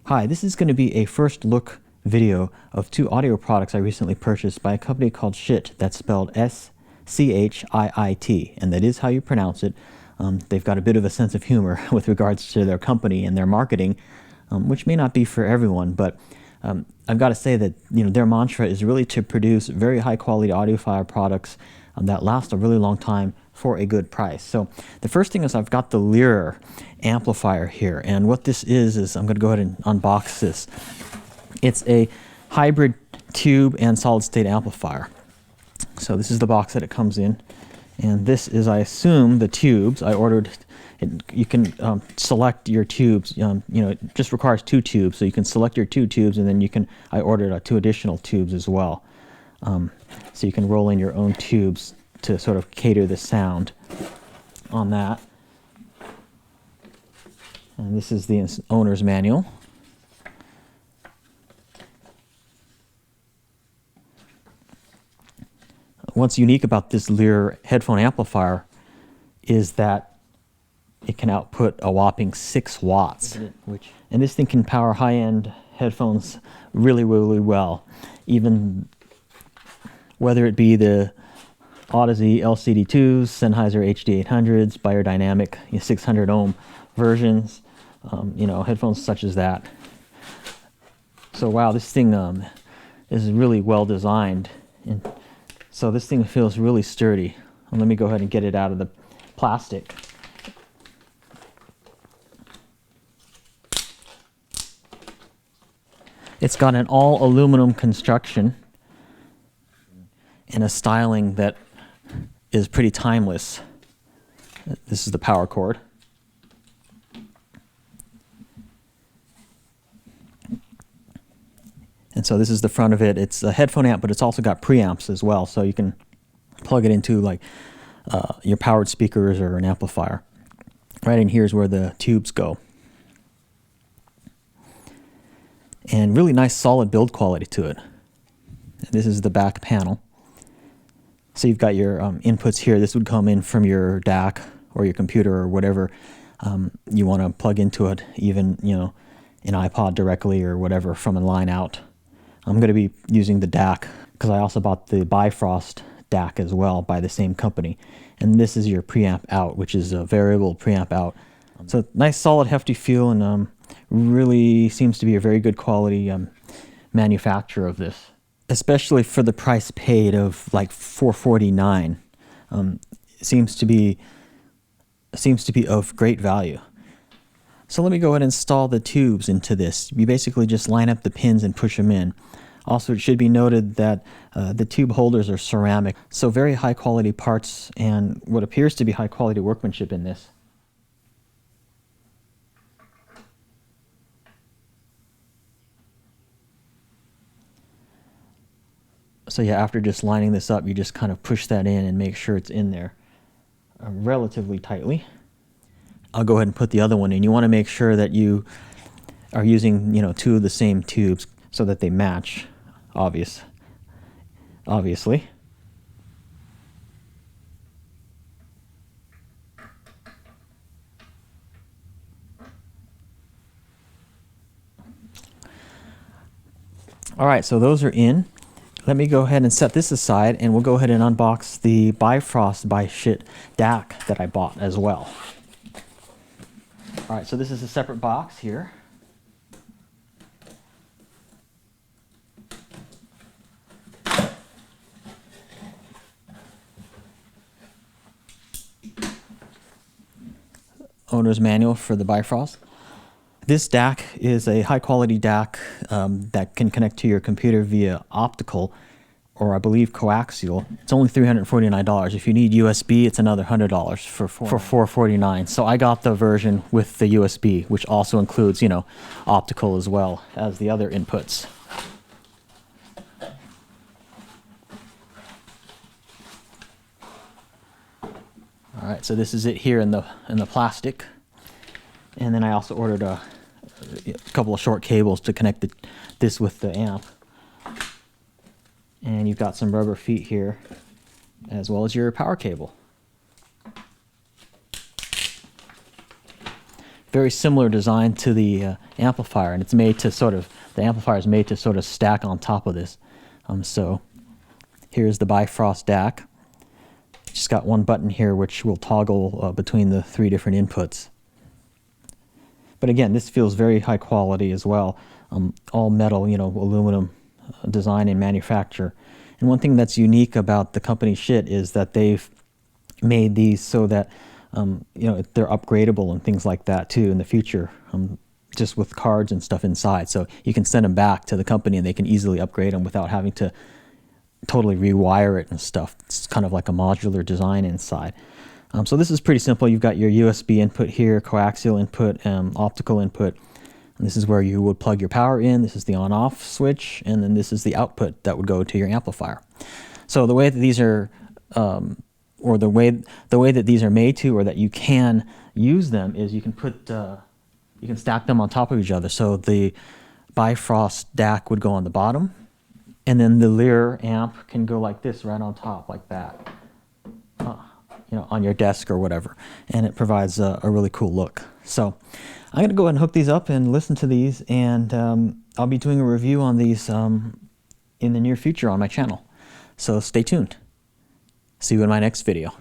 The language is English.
Hi, this is going to be a first look video of two audio products I recently purchased by a company called Schiit. That's spelled S-C-H-I-I-T, and that is how you pronounce it. They've got a bit of a sense of humor with regards to their company and their marketing, which may not be for everyone, but I've got to say that their mantra is really to produce very high quality audiophile products that last a really long time for a good price. So the first thing is I've got the Lyr amplifier here, and what this is I'm going to go ahead and unbox this. It's a hybrid tube and solid state amplifier. So this is the box that it comes in, and this is, I assume, the tubes. I ordered it. You can select your tubes. It just requires two tubes, so you can select your two tubes, and then I ordered two additional tubes as well. So you can roll in your own tubes to sort of cater the sound on that. And this is the owner's manual. What's unique about this Lyr headphone amplifier is that it can output a whopping 6 watts. And this thing can power high-end headphones really, really well. Even whether it be the Odyssey LCD2s, Sennheiser HD800s, Biodynamic 600 ohm versions, headphones such as that. So wow, this thing is really well designed, and so this thing feels really sturdy. And let me go ahead and get it out of the plastic. It's got an all aluminum construction and a styling that is pretty timeless. This is the power cord. And so this is the front of it. It's a headphone amp, but it's also got preamps as well, so you can plug it into like your powered speakers or an amplifier. Right in here is where the tubes go. And really nice solid build quality to it. And this is the back panel. So you've got your inputs here. This would come in from your DAC or your computer or whatever you want to plug into it, even an iPod directly or whatever from a line out. I'm going to be using the DAC because I also bought the Bifrost Dac as well by the same company. And this is your preamp out, which is a variable preamp out. So nice solid hefty feel, and really seems to be a very good quality manufacturer of this. Especially for the price paid of like $449, seems to be of great value. So let me go ahead and install the tubes into this. You basically just line up the pins and push them in. Also, it should be noted that the tube holders are ceramic, so very high quality parts and what appears to be high quality workmanship in this. So yeah, after just lining this up, you just kind of push that in and make sure it's in there relatively tightly. I'll go ahead and put the other one in. You want to make sure that you are using, two of the same tubes so that they match, obviously. All right, so those are in. Let me go ahead and set this aside, and we'll go ahead and unbox the Bifrost by Schiit DAC that I bought as well. All right, so this is a separate box here. Owner's manual for the Bifrost. This DAC is a high-quality DAC that can connect to your computer via optical, or I believe coaxial. It's only $349. If you need USB, it's another $100 for $449. So I got the version with the USB, which also includes, optical as well as the other inputs. All right, so this is it here in the plastic, and then I also ordered a couple of short cables to connect this with the amp. And you've got some rubber feet here, as well as your power cable. very similar design to the amplifier, and it's made to the amplifier is made to sort of stack on top of this. So here's the Bifrost Dac. Just got one button here which will toggle between the 3 different inputs. But again, this feels very high quality as well. All metal, you know, aluminum design and manufacture. And one thing that's unique about the company Schiit is that they've made these so that you know, they're upgradable and things like that too in the future, just with cards and stuff inside. So you can send them back to the company and they can easily upgrade them without having to totally rewire it and stuff. It's kind of like a modular design inside. So this is pretty simple. You've got your USB input here, coaxial input, optical input. And this is where you would plug your power in. This is the on-off switch, and then this is the output that would go to your amplifier. So the way that these are, or the way that these are made to, or that you can use them, is you can put, you can stack them on top of each other. So the Bifrost Dac would go on the bottom, and then the Lyr amp can go like this, right on top, like that, you know, on your desk or whatever, and it provides a really cool look. So I'm going to go ahead and hook these up and listen to these, and I'll be doing a review on these in the near future on my channel. So stay tuned. See you in my next video.